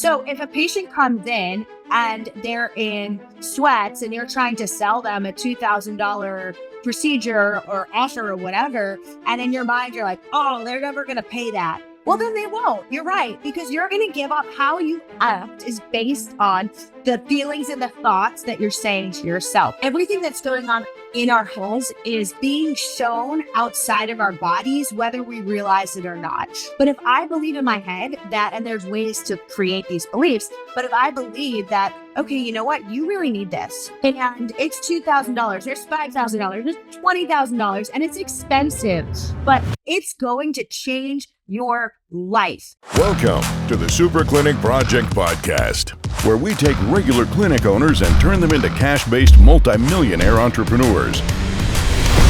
So if a patient comes in and they're in sweats and you're trying to sell them a $2,000 procedure or offer or whatever, and in your mind, you're like, oh, they're never going to pay that. Well, then they won't. You're right. Because you're going to give up. How you act is based on the feelings and the thoughts that you're saying to yourself. Everything that's going on in our heads is being shown outside of our bodies, whether we realize it or not. But if I believe in my head that, and there's ways to create these beliefs, but if I believe that, okay, you know what? You really need this. And it's $2,000, there's $5,000, there's $20,000, and it's expensive, but it's going to change your life. Welcome to the Super Clinic Project Podcast, where we take regular clinic owners and turn them into cash-based multi-millionaire entrepreneurs.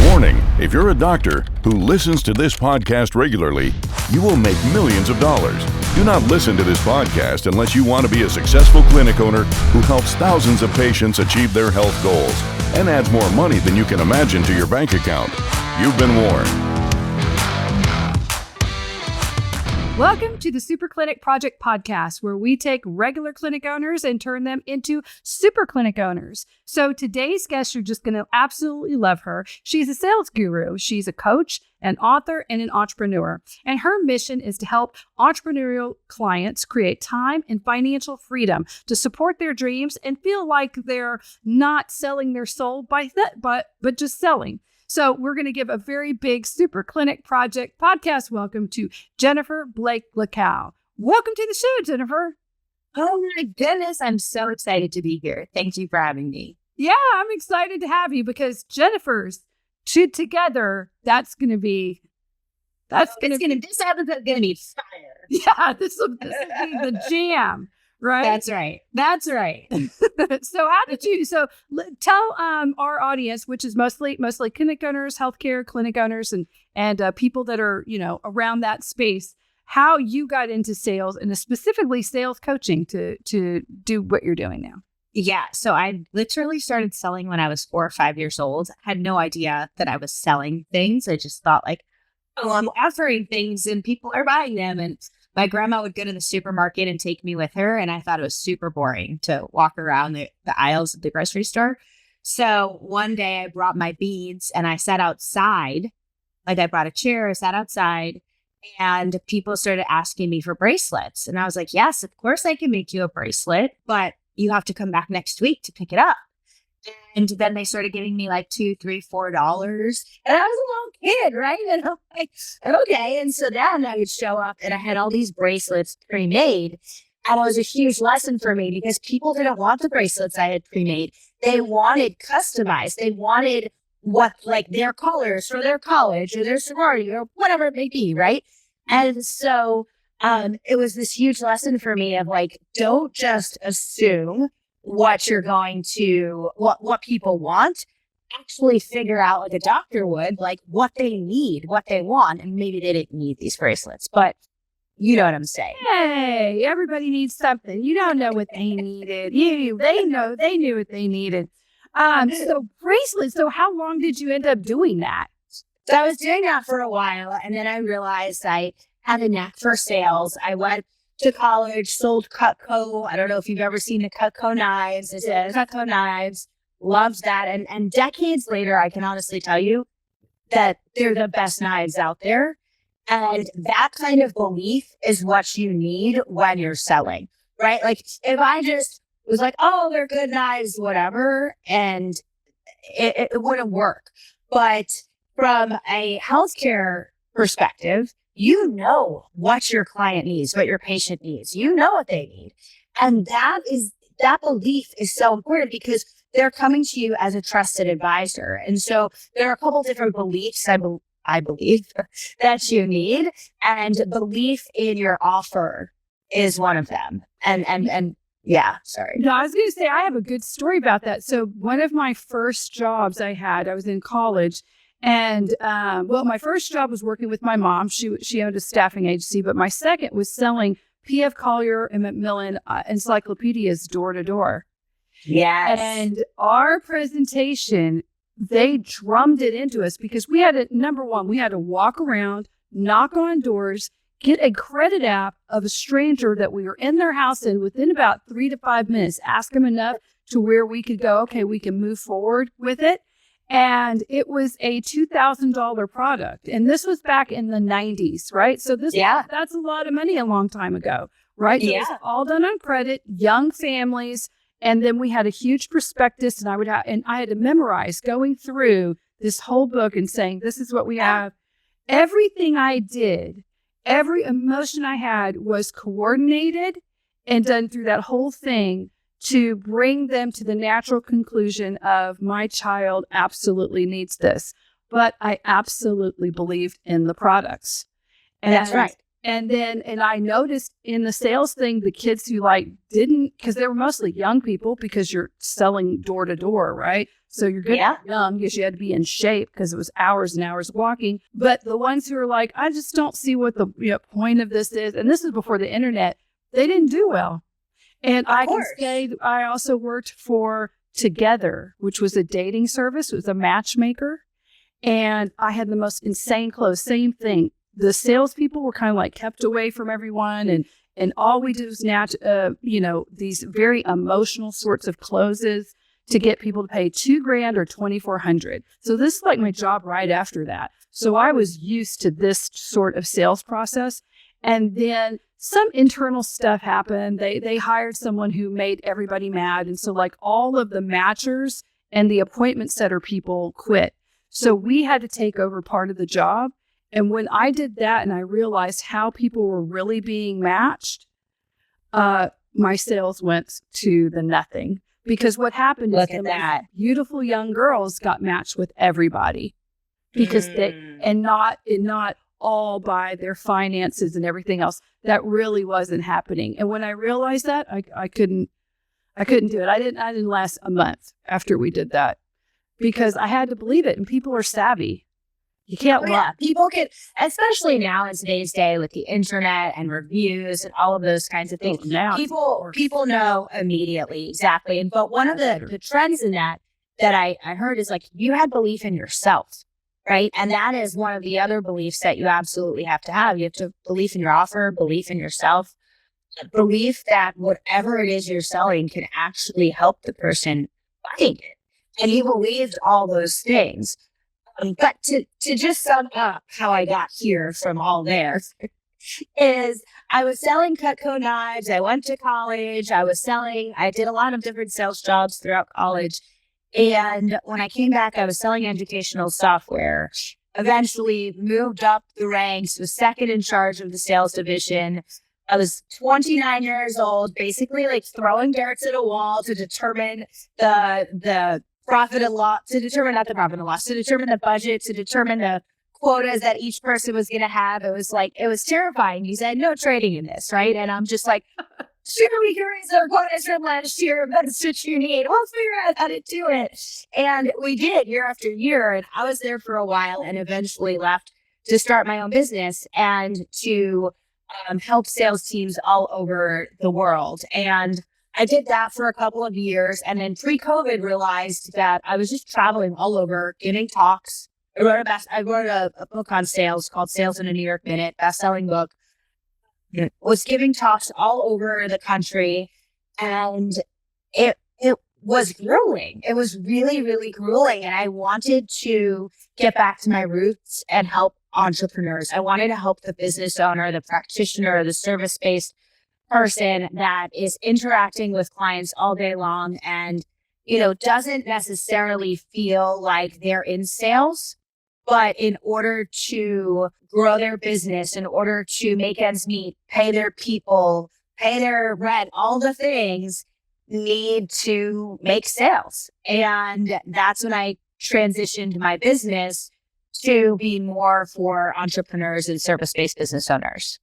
Warning, if you're a doctor who listens to this podcast regularly, you will make millions of dollars. Do not listen to this podcast unless you want to be a successful clinic owner who helps thousands of patients achieve their health goals and adds more money than you can imagine to your bank account. You've been warned. Welcome to the Super Clinic Project Podcast, where we take regular clinic owners and turn them into super clinic owners. So today's guest, you're just going to absolutely love her. She's a sales guru. She's a coach, an author, and an entrepreneur. And her mission is to help entrepreneurial clients create time and financial freedom to support their dreams and feel like they're not selling their soul but just selling. So we're going to give a very big Super Clinic Project Podcast welcome to Jennifer Blake Gluckow. Welcome to the show, Jennifer. Oh my goodness, I'm so excited to be here. Thank you for having me. Yeah, I'm excited to have you because Jennifer's two together, this episode's going to be fire. Yeah, this will be the jam. Right. That's right. So tell our audience, which is mostly clinic owners, healthcare clinic owners, and people that are, around that space, how you got into sales and specifically sales coaching to do what you're doing now. Yeah. So I literally started selling when I was 4 or 5 years old. I had no idea that I was selling things. I just thought like, oh, I'm offering things and people are buying them. And my grandma would go to the supermarket and take me with her. And I thought it was super boring to walk around the aisles of the grocery store. So one day I brought my beads and I sat outside. Like I brought a chair, I sat outside, and people started asking me for bracelets. And I was like, yes, of course I can make you a bracelet, but you have to come back next week to pick it up. And then they started giving me like $2, $3, $4. And I was a little kid, right? And I'm like, okay. And so then I would show up and I had all these bracelets pre-made. And it was a huge lesson for me because people didn't want the bracelets I had pre-made. They wanted customized. They wanted their colors for their college or their sorority or whatever it may be, right? And so it was this huge lesson for me of like, don't just assume what you're going to, what people want. Actually figure out, like a doctor would, like what they need, what they want. And maybe they didn't need these bracelets, but you know what I'm saying. Hey, everybody needs something. You don't know what they needed. They knew what they needed. So bracelets. So how long did you end up doing that? So I was doing that for a while. And then I realized I had a knack for sales. I went to college, sold Cutco. I don't know if you've ever seen the Cutco knives. I said Cutco knives, loved that. And decades later, I can honestly tell you that they're the best knives out there. And that kind of belief is what you need when you're selling, right? Like if I just was like, oh, they're good knives, whatever, and it wouldn't work. But from a healthcare perspective, you know what your client needs, what your patient needs. You know what they need. And that belief is so important because they're coming to you as a trusted advisor. And so there are a couple different beliefs I believe that you need. And belief in your offer is one of them. And yeah, sorry. No, I was going to say, I have a good story about that. So one of my first jobs I was in college. And, my first job was working with my mom. She owned a staffing agency, but my second was selling P.F. Collier and Macmillan encyclopedias door to door. Yes. And our presentation, they drummed it into us because we had to walk around, knock on doors, get a credit app of a stranger that we were in their house and within about 3 to 5 minutes, ask them enough to where we could go, okay, we can move forward with it. And it was a $2,000 product. And this was back in the 90s, right? So that's a lot of money a long time ago, right? So it was all done on credit, young families. And then we had a huge prospectus, and I had to memorize going through this whole book and saying, this is what we have. Everything I did, every emotion I had was coordinated and done through that whole thing to bring them to the natural conclusion of my child absolutely needs this. But I absolutely believed in the products. And that's right. And I noticed in the sales thing, the kids who didn't, because they were mostly young people because you're selling door to door, right? So you're good young because you had to be in shape because it was hours and hours walking. But the ones who are like, I just don't see what the point of this is. And this is before the internet. They didn't do well. And I can say I also worked for Together, which was a dating service. It was a matchmaker. And I had the most insane clothes. Same thing. The salespeople were kind of kept away from everyone. And all we did was these very emotional sorts of closes to get people to pay $2,000 or $2,400. So this is my job right after that. So I was used to this sort of sales process. And then some internal stuff happened. They hired someone who made everybody mad. And so all of the matchers and the appointment setter people quit. So we had to take over part of the job. And when I did that and I realized how people were really being matched, my sales went to the nothing. Because what happened is that beautiful young girls got matched with everybody because not all by their finances and everything else. That really wasn't happening. And when I realized that, I couldn't do it. I didn't last a month after we did that because I had to believe it. And people are savvy. You can't lie. People can, especially now in today's day with the internet and reviews and all of those kinds of things. People know immediately exactly. But one of the trends in that I heard is you had belief in yourself, right? And that is one of the other beliefs that you absolutely have to have. You have to believe in your offer, belief in yourself, belief that whatever it is you're selling can actually help the person buying it. And you believed all those things. But to just sum up how I got here from all there is I was selling Cutco knives. I went to college. I did a lot of different sales jobs throughout college. And when I came back, I was selling educational software, eventually moved up the ranks, was second in charge of the sales division. I was 29 years old, basically throwing darts at a wall to determine the profit and loss, to determine the budget, to determine the quotas that each person was going to have. It was terrifying. He said, no trading in this, right? And I'm just sure, we can raise our quotas from last year, but it's what you need. We'll figure out how to do it. And we did year after year. And I was there for a while and eventually left to start my own business and to help sales teams all over the world. And I did that for a couple of years, and then pre-COVID realized that I was just traveling all over, giving talks. I wrote a book on sales called Sales in a New York Minute, best-selling book. Was giving talks all over the country, and it was grueling. It was really, really grueling, and I wanted to get back to my roots and help entrepreneurs. I wanted to help the business owner, the practitioner, the service-based person that is interacting with clients all day long and, doesn't necessarily feel like they're in sales, but in order to grow their business, in order to make ends meet, pay their people, pay their rent, all the things need to make sales. And that's when I transitioned my business to be more for entrepreneurs and service-based business owners.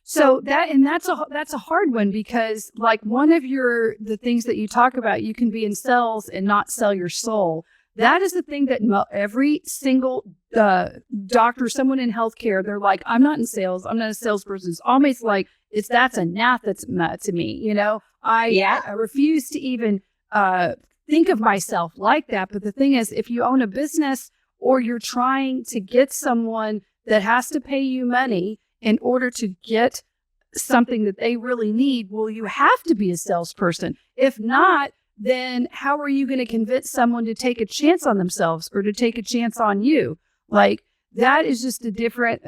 So that's a hard one because one of the things that you talk about, you can be in sales and not sell your soul. That is the thing that every single doctor, someone in healthcare, they're I'm not in sales. I'm not a salesperson. It's almost that's anathema to me. I refuse to even think of myself like that. But the thing is, if you own a business or you're trying to get someone that has to pay you money, in order to get something that they really need, well, you have to be a salesperson. If not, then how are you going to convince someone to take a chance on themselves or to take a chance on you? Like, that is just a different,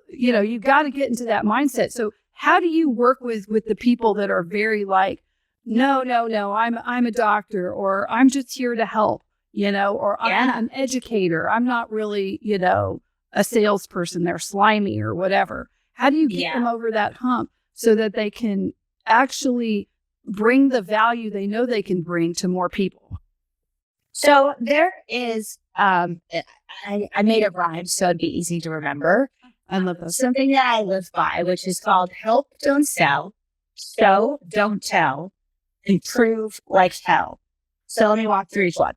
you got to get into that mindset. So how do you work with the people that are very like, no, I'm a doctor, or I'm just here to help, or I'm an educator. I'm not really, a salesperson. They're slimy or whatever. How do you get them over that hump so that they can actually bring the value they know they can bring to more people? So there is, I made a rhyme so it'd be easy to remember. I love that. Something that I live by, which is called help, don't sell, show, don't tell, improve like hell. So let me walk through each one.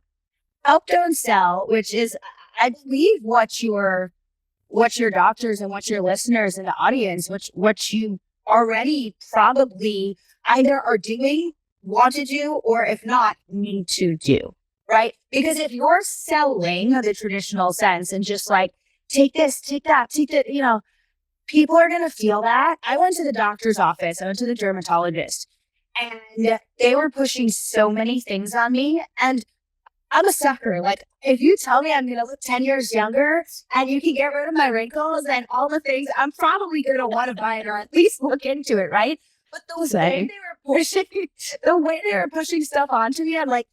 Help, don't sell, which is, I believe, what your doctors and what your listeners and the audience, what you already probably either are doing, want to do, or if not, need to do, right? Because if you're selling the traditional sense and just like, take this, take that, people are going to feel that. I went to the doctor's office. I went to the dermatologist, and they were pushing so many things on me. And I'm a sucker. Like, if you tell me I'm going to look 10 years younger and you can get rid of my wrinkles and all the things, I'm probably going to want to buy it or at least look into it, right? But the way they were pushing stuff onto me, I'm like,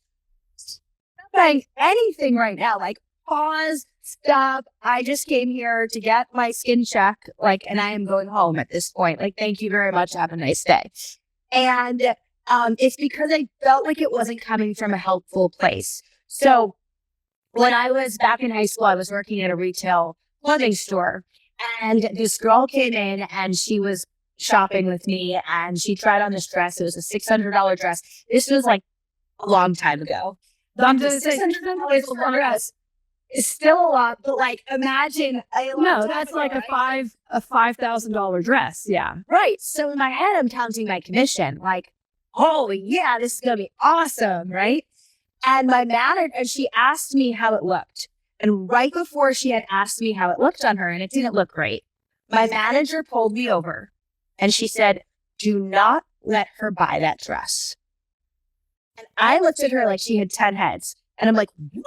I'm not buying anything right now. Like, pause, stop. I just came here to get my skin check, and I am going home at this point. Like, thank you very much. Have a nice day. And it's because I felt like it wasn't coming from a helpful place. So when I was back in high school, I was working at a retail clothing store, and this girl came in and she was shopping with me, and she tried on this dress. It was a $600 dress. This was like a long time ago. I'm just saying, $600 dress is still a lot, but like, imagine that's like a $5,000 dress. Yeah. Right. So in my head, I'm counting my commission. Like, oh yeah, this is going to be awesome. Right. And my manager, and she asked me how it looked. And right before she had asked me how it looked on her, and it didn't look great, my manager pulled me over and she said, do not let her buy that dress. And I looked at her like she had 10 heads. And I'm like, what?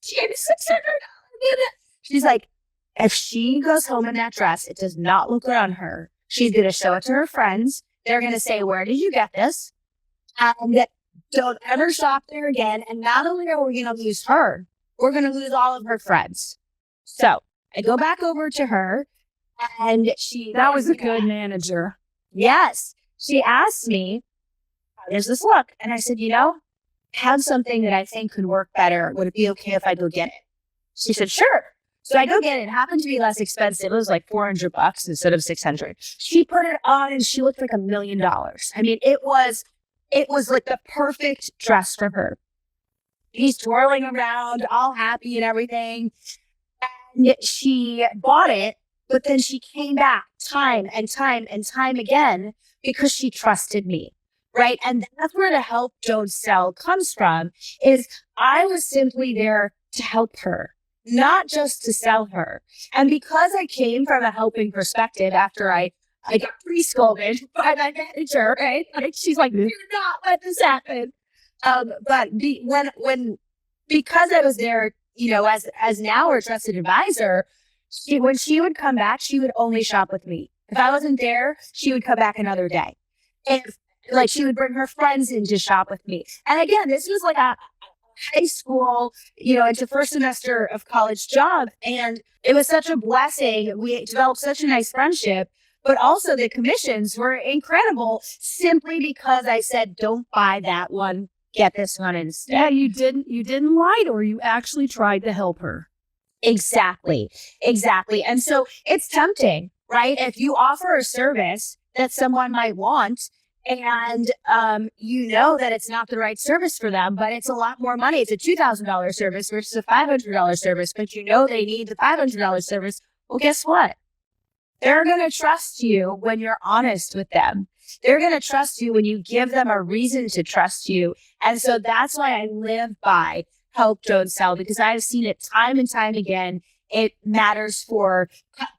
She gave me $600. She's like, if she goes home in that dress, it does not look good on her. She's going to show it to her friends. They're going to say, where did you get this? And don't ever shop there again. And not only are we going to lose her, we're going to lose all of her friends. So I go back over to her, and that was a good manager. Yes. She asked me, how does this look? And I said, I have something that I think could work better. Would it be okay if I go get it? She said, sure. So I go get it. It happened to be less expensive. It was like $400 instead of $600. She put it on and she looked like $1 million. I mean, it was like the perfect dress for her. He's twirling around, all happy and everything. And she bought it, but then she came back time and time and time again because she trusted me. Right. And that's where the help, don't sell comes from, is I was simply there to help her, not just to sell her. And because I came from a helping perspective after I got pre-scolded by my manager, right? Like, she's like, do not let this happen. Because I was there, as now a trusted advisor, when she would come back, she would only shop with me. If I wasn't there, she would come back another day. Like, she would bring her friends in to shop with me. And again, this was like a high school, into first semester of college job. And it was such a blessing. We developed such a nice friendship, but also the commissions were incredible simply because I said, don't buy that one, get this one instead. Yeah, you didn't lie to her. You actually tried to help her. Exactly. And so it's tempting, right? If you offer a service that someone might want, and that it's not the right service for them, but it's a lot more money. It's a $2,000 service versus a $500 service, but they need the $500 service. Well, guess what? They're going to trust you when you're honest with them. They're going to trust you when you give them a reason to trust you. And so that's why I live by help, don't sell, because I've seen it time and time again It matters for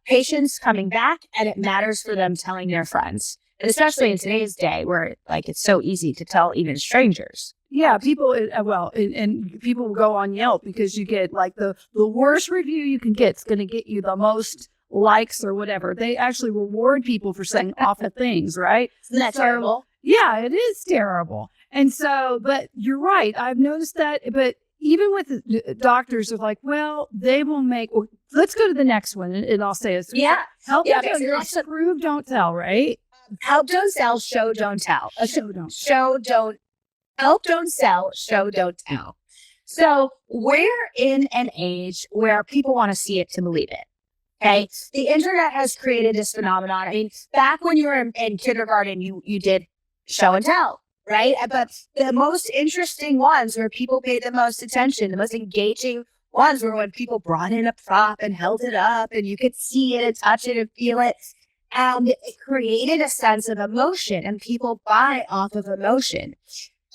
patients coming back, and it matters for them telling their friends. And especially in today's day where like it's so easy to tell even strangers. Yeah, people, and people will go on Yelp because you get like the worst review you can get. It's going to get you the most likes or whatever. They actually reward people for saying awful things, right? Isn't that terrible? Yeah, it is terrible. And so, but you're right. I've noticed that. But even with the doctors are like, well, they will make, well, let's go to the next one. And I'll say it's help, prove, don't tell, right? Help, don't sell, show, don't tell. Show, don't. Help, don't sell, show, don't tell. So we're in an age where people want to see it to believe it. Okay. The internet has created this phenomenon. I mean, back when you were in kindergarten, you did show and tell, right? But the most interesting ones where people paid the most attention, the most engaging ones were when people brought in a prop and held it up and you could see it and touch it and feel it. And it created a sense of emotion, and people buy off of emotion.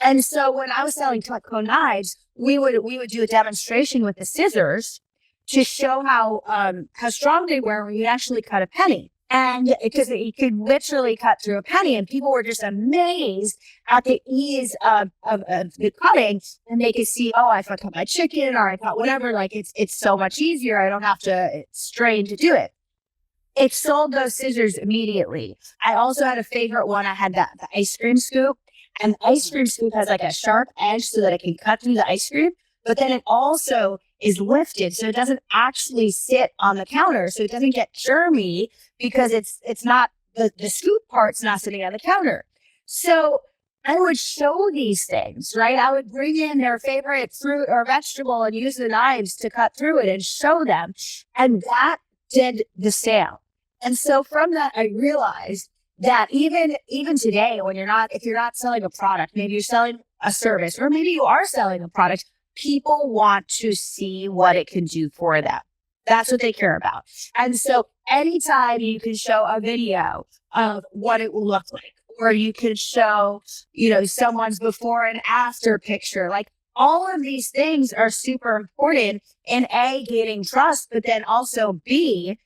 And so when I was selling Cutco knives, we would do a demonstration with the scissors to show how strong they were when you actually cut a penny. And because you could literally cut through a penny, and people were just amazed at the ease of the cutting, and they could see, oh, if I cut my chicken or I cut whatever, like it's so much easier. I don't have to strain to do it. It sold those scissors immediately. I also had a favorite one. I had the ice cream scoop, and the ice cream scoop has like a sharp edge so that it can cut through the ice cream, but then it also is lifted so it doesn't actually sit on the counter, so it doesn't get germy because it's not the scoop part's not sitting on the counter. So I would show these things, right? I would bring in their favorite fruit or vegetable and use the knives to cut through it and show them, and that did the sale. And so from that, I realized that even today, if you're not selling a product, maybe you're selling a service, or maybe you are selling a product, people want to see what it can do for them. That's what they care about. And so anytime you can show a video of what it will look like, or you can show, someone's before and after picture, like all of these things are super important in A, gaining trust, but then also B,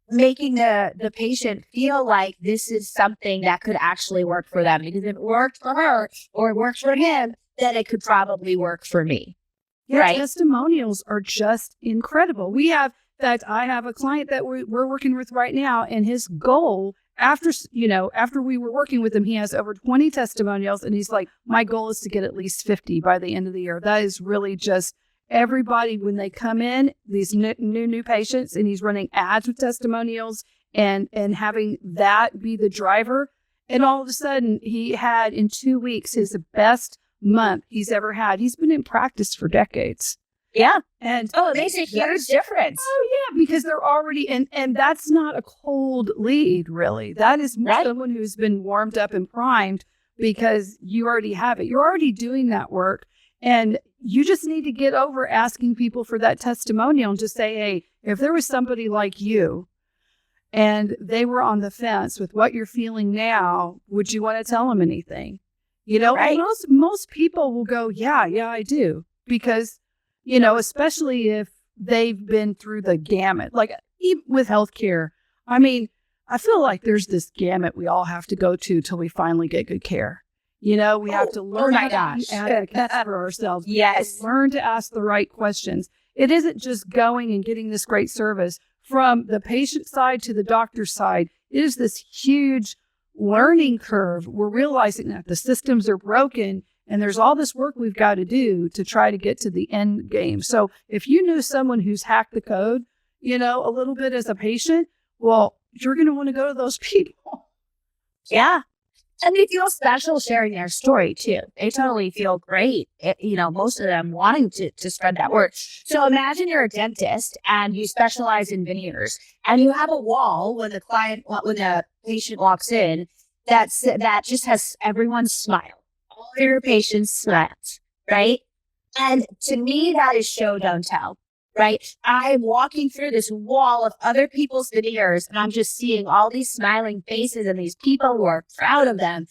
making the patient feel like this is something that could actually work for them. Because if it worked for her or it worked for him, then it could probably work for me. Yeah, right? Testimonials are just incredible. I have a client that we're working with right now, and his goal after we were working with him, he has over 20 testimonials, and he's like, my goal is to get at least 50 by the end of the year. That is really just everybody when they come in, these new patients, and he's running ads with testimonials and having that be the driver. And all of a sudden he had in 2 weeks his best month he's ever had. He's been in practice for decades. Yeah. And it makes a huge difference. Oh yeah, because they're already and that's not a cold lead, really. That is someone who's been warmed up and primed because you already have it. You're already doing that work, and you just need to get over asking people for that testimonial and just say, hey, if there was somebody like you and they were on the fence with what you're feeling now, would you want to tell them anything? Right. And most people will go, yeah, I do. Because, especially if they've been through the gamut, like even with healthcare. I mean, I feel like there's this gamut we all have to go to till we finally get good care. We have to learn how to be advocates for ourselves. Yes. Learn to ask the right questions. It isn't just going and getting this great service from the patient side to the doctor's side. It is this huge learning curve. We're realizing that the systems are broken and there's all this work we've got to do to try to get to the end game. So if you knew someone who's hacked the code, a little bit as a patient, well, you're going to want to go to those people. Yeah. And they feel special sharing their story too. They totally feel great. Most of them wanting to spread that word. So imagine you're a dentist and you specialize in veneers, and you have a wall when the patient walks in that just has everyone's smile. All your patients smiles, right? And to me, that is show, don't tell. Right? I'm walking through this wall of other people's veneers, and I'm just seeing all these smiling faces and these people who are proud of them.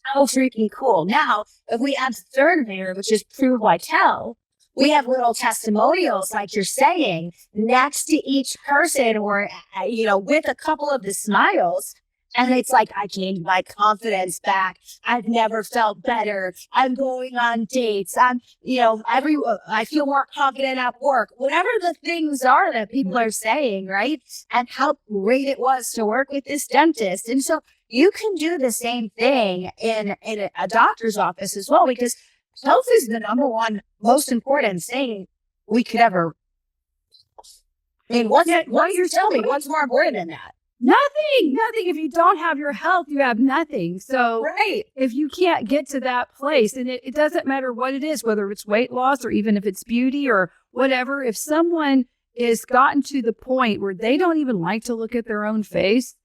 How freaking cool. Now, if we add the third veneer, which is prove, why tell, we have little testimonials, like you're saying, next to each person or, with a couple of the smiles. And it's like, I gained my confidence back. I've never felt better. I'm going on dates. I feel more confident at work. Whatever the things are that people are saying, right? And how great it was to work with this dentist. And so you can do the same thing in a doctor's office as well, because health is the number one most important thing we could ever. I mean, what you're telling me? What's more important than that? Nothing. If you don't have your health, you have nothing. So right. If you can't get to that place, and it doesn't matter what it is, whether it's weight loss or even if it's beauty or whatever, if someone is gotten to the point where they don't even like to look at their own face,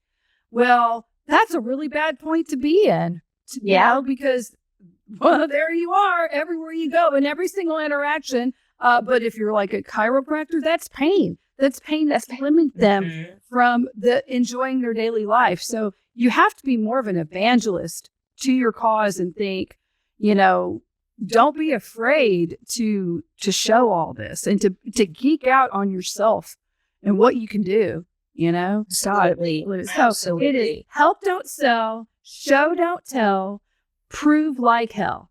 well, that's a really bad point to be in. Because there you are everywhere you go in every single interaction. But if you're like a chiropractor, that's pain. That's pain that's limiting them from enjoying their daily life. So you have to be more of an evangelist to your cause and think, don't be afraid to show all this and to geek out on yourself and what you can do, Absolutely. So it is help, don't sell, show, don't tell, prove like hell.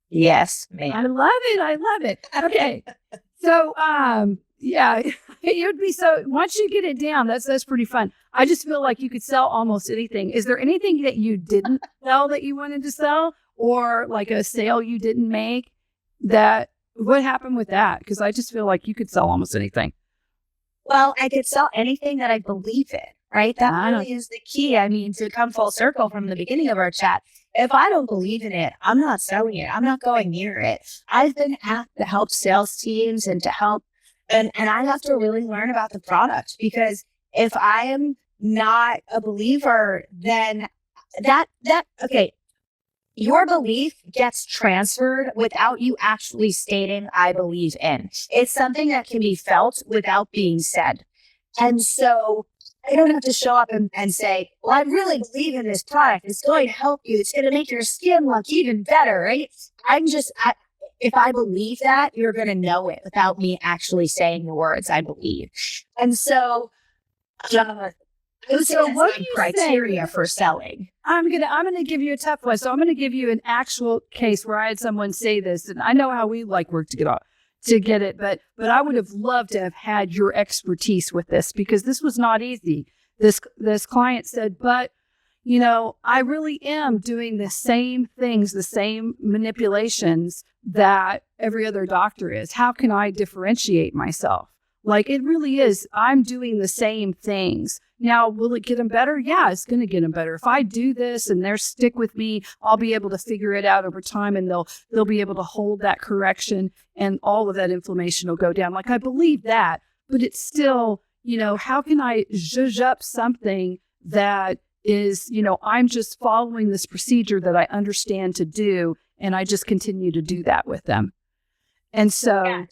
Yes, ma'am. I love it. Okay. So, it would be so, once you get it down, that's pretty fun. I just feel like you could sell almost anything. Is there anything that you didn't sell that you wanted to sell, or like a sale you didn't make what happened with that? Because I just feel like you could sell almost anything. Well, I could sell anything that I believe in, right? That really is the key. I mean, to come full circle from the beginning of our chat, if I don't believe in it, I'm not selling it. I'm not going near it. I've been asked to help sales teams and to help, and I have to really learn about the product, because if I am not a believer, then your belief gets transferred without you actually stating, I believe in. It's something that can be felt without being said. And so I don't have to show up and say, well, I really believe in this product. It's going to help you. It's going to make your skin look even better, right? If I believe that, you're going to know it without me actually saying the words I believe. And so, what do you criteria for selling? I'm gonna give you a tough one. So I'm gonna give you an actual case where I had someone say this, and I know how we work to get it, but I would have loved to have had your expertise with this, because this was not easy. This client said, but I really am doing the same things, the same manipulations that every other doctor is. How can I differentiate myself? Like, it really is. I'm doing the same things. Now, will it get them better? Yeah, it's going to get them better. If I do this and they're stick with me, I'll be able to figure it out over time, and they'll be able to hold that correction, and all of that inflammation will go down. Like, I believe that, but it's still, how can I zhuzh up something that is, I'm just following this procedure that I understand to do, and I just continue to do that with them. And so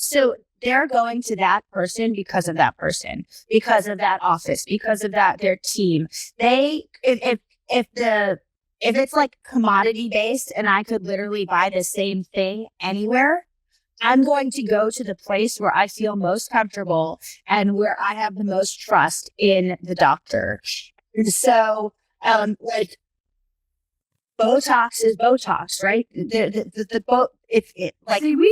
they're going to that person because of that person, because of that office, because of their team. If it's like commodity based and I could literally buy the same thing anywhere, I'm going to go to the place where I feel most comfortable and where I have the most trust in the doctor. And so, Botox is Botox, right? We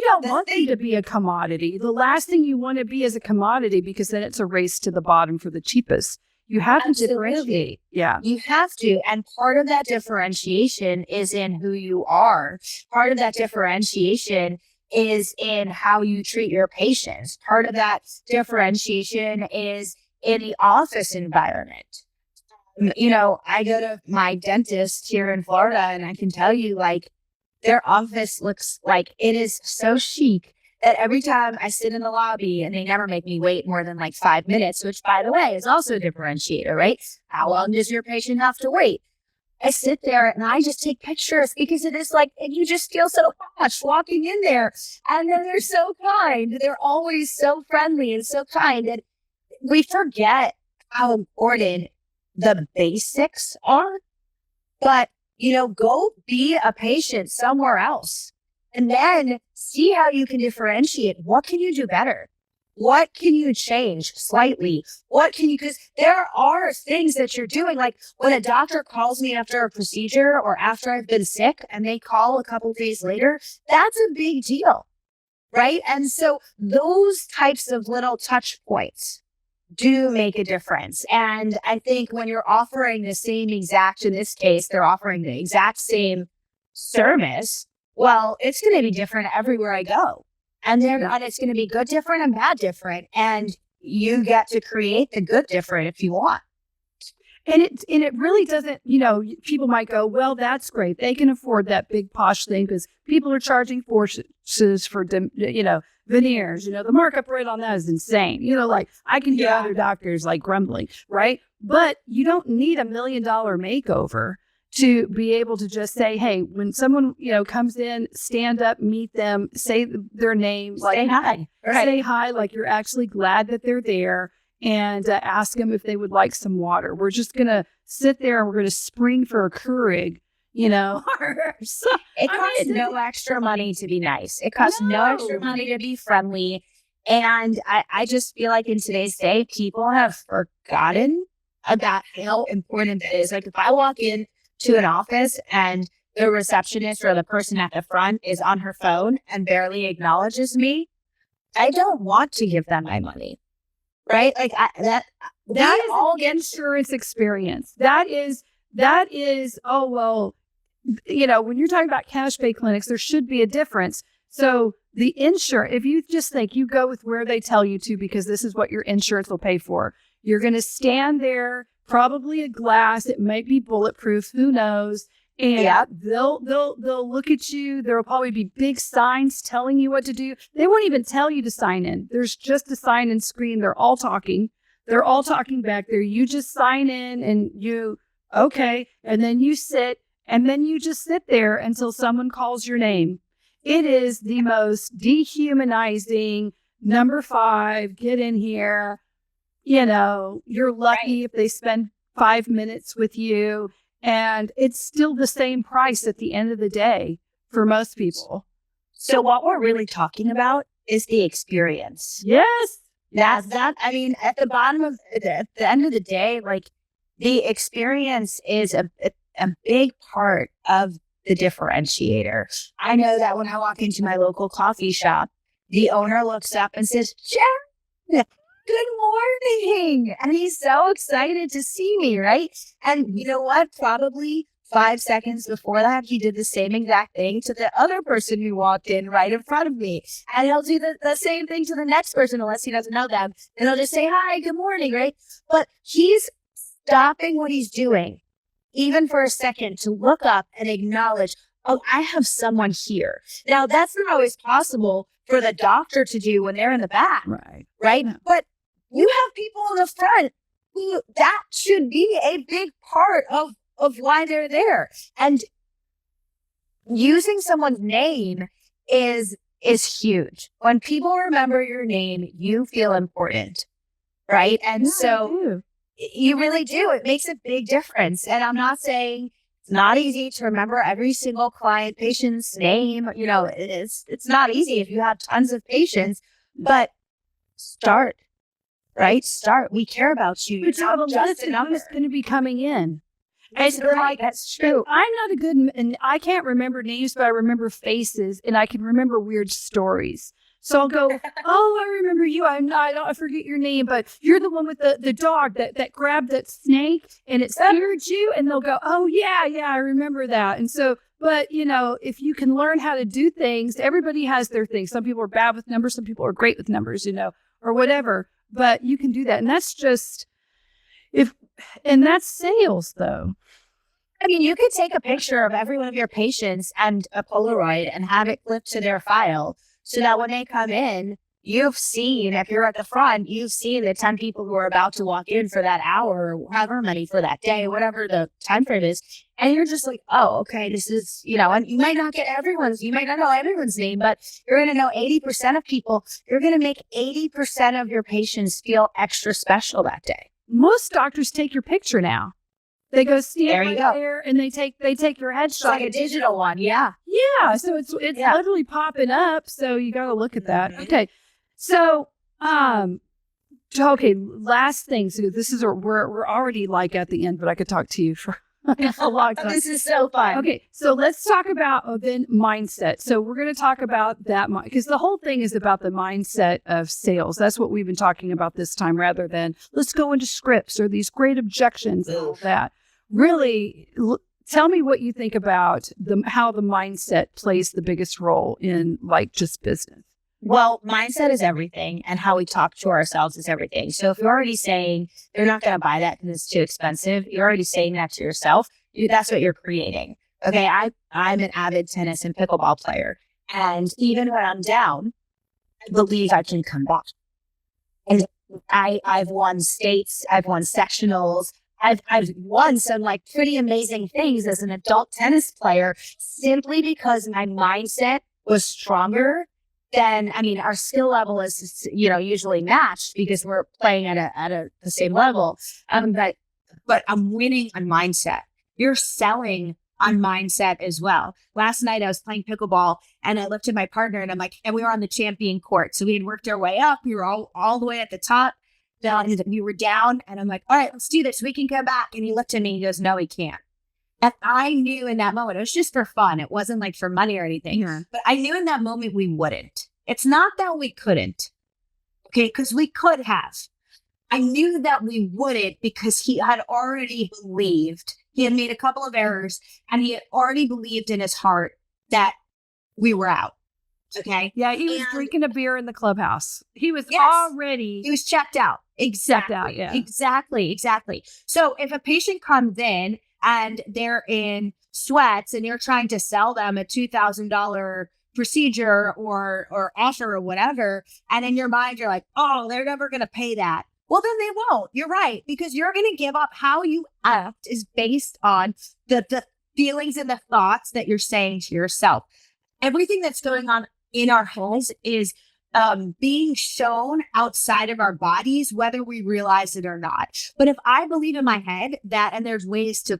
don't want you to be a commodity. The last thing you want to be is a commodity, because then it's a race to the bottom for the cheapest. You have to differentiate. Yeah. You have to. And part of that differentiation is in who you are. Part of that differentiation is in how you treat your patients. Part of that differentiation is in the office environment. I go to my dentist here in Florida, and I can tell you, their office looks like it is so chic that every time I sit in the lobby, and they never make me wait more than 5 minutes, which, by the way, is also a differentiator, right? How long does your patient have to wait? I sit there and I just take pictures, because it is and you just feel so gosh walking in there. And then they're so kind. They're always so friendly and so kind. And we forget how important the basics are, but go be a patient somewhere else And then see how you can differentiate. What can you do better? What can you change slightly? What can you, because there are things that you're doing. Like when a doctor calls me after a procedure or after I've been sick and they call a couple days later, that's a big deal, right? And so those types of little touch points do make a difference. And I think when you're offering the same exact, in this case, they're offering the exact same service, well, it's going to be different everywhere I go. And it's going to be good different and bad different. And you get to create the good different if you want. And it really doesn't, people might go, well, that's great. They can afford that big posh thing because people are charging forces for, veneers. The markup rate on that is insane. Like I can hear other doctors like grumbling, right? But you don't need $1 million makeover to be able to just say, hey, when someone, comes in, stand up, meet them, say their name, like say hi, right. Say hi, like you're actually glad that they're there, and ask them if they would like some water. We're just going to sit there and we're going to spring for a Keurig, It costs no extra money to be nice. It costs no extra money to be friendly. And I just feel like in today's day, people have forgotten about how important it is. Like if I walk in to an office and the receptionist or the person at the front is on her phone and barely acknowledges me, I don't want to give them my money, right? Like that is all insurance experience. That is, oh, well, when you're talking about cash pay clinics, there should be a difference. So the insurance, if you just think you go with where they tell you to, because this is what your insurance will pay for, you're going to stand there, probably a glass. It might be bulletproof. Who knows? And they'll look at you. There will probably be big signs telling you what to do. They won't even tell you to sign in. There's just a sign in screen. They're all talking. They're all talking back there. You just sign in and okay. And then you sit and then you just sit there until someone calls your name. It is the most dehumanizing. Number 5, get in here. You're lucky if they spend 5 minutes with you, and it's still the same price at the end of the day for most people. So what we're really talking about is the experience. Yes. At the end of the day, like the experience is a big part of the differentiator. I know that when I walk into my local coffee shop, the owner looks up and says, "Jen, good morning." And he's so excited to see me, right? And you know what? Probably 5 seconds before that, he did the same exact thing to the other person who walked in right in front of me. And he'll do the same thing to the next person, unless he doesn't know them. And he'll just say, "Hi, good morning," right? But he's stopping what he's doing, even for a second, to look up and acknowledge, oh, I have someone here. Now, that's not always possible for the doctor to do when they're in the back, right? Yeah. But you have people in the front who that should be a big part of why they're there. And using someone's name is huge. When people remember your name, you feel important, right? And so you really do. It makes a big difference. And I'm not saying it's not easy to remember every single patient's name. It's not easy if you have tons of patients, but start. Right? Start. We care about you. But you have a list of who's going to be coming in. And that's true. I'm not a good, and I can't remember names, but I remember faces, and I can remember weird stories. So I'll go, oh, I remember you. I forget your name, but you're the one with the dog that grabbed that snake and it scared you. And they'll go, oh, yeah, I remember that. And so, but, if you can learn how to do things, everybody has their things. Some people are bad with numbers. Some people are great with numbers, or whatever. But you can do that. And that's just, and that's sales, though. I mean, you could take a picture of every one of your patients and a Polaroid and have it clipped to their file so that when they come in, you've seen, if you're at the front, you've seen the 10 people who are about to walk in for that hour or however many for that day, whatever the time frame is. And you're just like, oh, okay, this is, and you might not you might not know everyone's name, but you're going to know 80% of people. You're going to make 80% of your patients feel extra special that day. Most doctors take your picture now. They go stand There you right go. there and they take your It's like headshot. a digital one. Yeah. Yeah, so it's Yeah. literally popping up. So you got to look at that. Okay, so okay, last thing. So this is we're already like at the end, but I could talk to you for a long time. This is so fun. Okay, so let's talk about then mindset. So we're going to talk about that because the whole thing is about the mindset of sales. That's what we've been talking about this time, rather than let's go into scripts or these great objections and all that. Really, tell me what you think about how the mindset plays the biggest role in like just business. Well, mindset is everything, and how we talk to ourselves is everything. So if you're already saying they're not going to buy that because it's too expensive, you're already saying that to yourself. That's what you're creating. Okay, I'm an avid tennis and pickleball player, and even when I'm down, I believe I can come back. And I've won states, I've won sectionals, I've won some like pretty amazing things as an adult tennis player simply because my mindset was stronger. Then, I mean, our skill level is, usually matched because we're playing at the same level. But I'm winning on mindset. You're selling on mindset as well. Last night I was playing pickleball and I looked at my partner and I'm like, and we were on the champion court. So we had worked our way up. We were all the way at the top. Then we were down and I'm like, all right, let's do this. We can come back. And he looked at me and he goes, no, we can't. And I knew in that moment, it was just for fun. It wasn't like for money or anything. Yeah. But I knew in that moment we wouldn't. It's not that we couldn't, okay, because we could have. I knew that we wouldn't because he had already believed. He had made a couple of errors and he had already believed in his heart that we were out. Okay. Yeah, he was drinking a beer in the clubhouse. He was He was checked out. Exactly. Checked out, yeah. Exactly. So if a patient comes in and they're in sweats and you're trying to sell them a $2,000 procedure or offer or whatever, and in your mind you're like, oh, they're never going to pay that. Well, then they won't. You're right, because you're going to give up. How you act is based on the feelings and the thoughts that you're saying to yourself. Everything that's going on in our heads is being shown outside of our bodies, whether we realize it or not. But if I believe in my head that, and there's ways to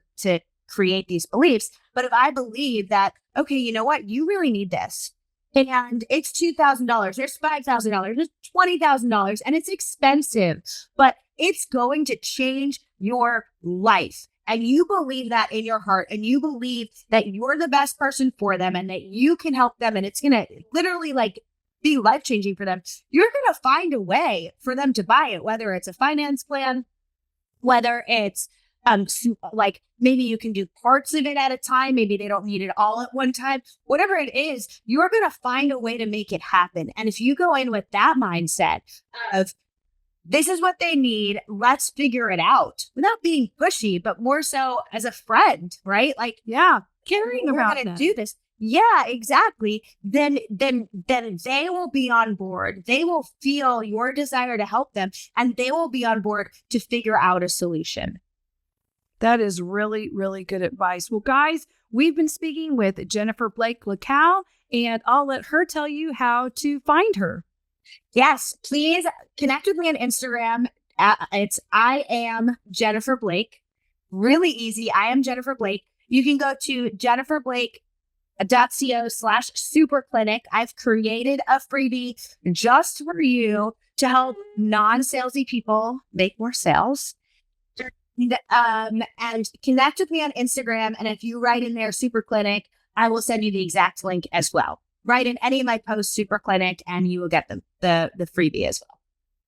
create these beliefs, but if I believe that, okay, you know what, you really need this, and it's $2,000, there's $5,000, there's $20,000, and it's expensive, but it's going to change your life. And you believe that in your heart, and you believe that you're the best person for them and that you can help them, and it's going to literally like be life-changing for them. You're going to find a way for them to buy it, whether it's a finance plan, whether it's like maybe you can do parts of it at a time. Maybe they don't need it all at one time. Whatever it is, you're going to find a way to make it happen. And if you go in with that mindset of this is what they need, let's figure it out, without being pushy, but more so as a friend, right? Like, yeah, caring about we're going to do this. Yeah, exactly. Then they will be on board. They will feel your desire to help them, and they will be on board to figure out a solution. That is really, really good advice. Well, guys, we've been speaking with Jennifer Blake Gluckow, and I'll let her tell you how to find her. Yes, please connect with me on Instagram. It's I am Jennifer Blake. Really easy. I am Jennifer Blake. You can go to jenniferblake.co/superclinic. I've created a freebie just for you to help non-salesy people make more sales. And connect with me on Instagram. And if you write in there Super Clinic, I will send you the exact link as well. Write in any of my posts, Super Clinic, and you will get the freebie as well.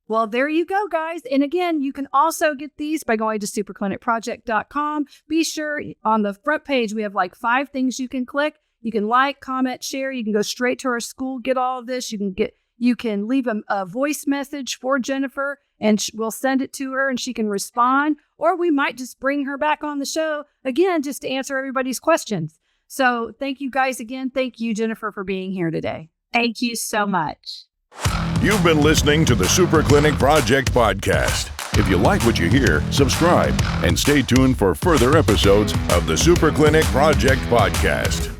Well, there you go, guys. And again, you can also get these by going to superclinicproject.com. Be sure on the front page, we have like 5 things you can click. You can like, comment, share. You can go straight to our school, get all of this. You can leave a voice message for Jennifer, and we'll send it to her and she can respond. Or we might just bring her back on the show again, just to answer everybody's questions. So thank you guys again. Thank you, Jennifer, for being here today. Thank you so much. You've been listening to the Super Clinic Project podcast. If you like what you hear, subscribe and stay tuned for further episodes of the Super Clinic Project podcast.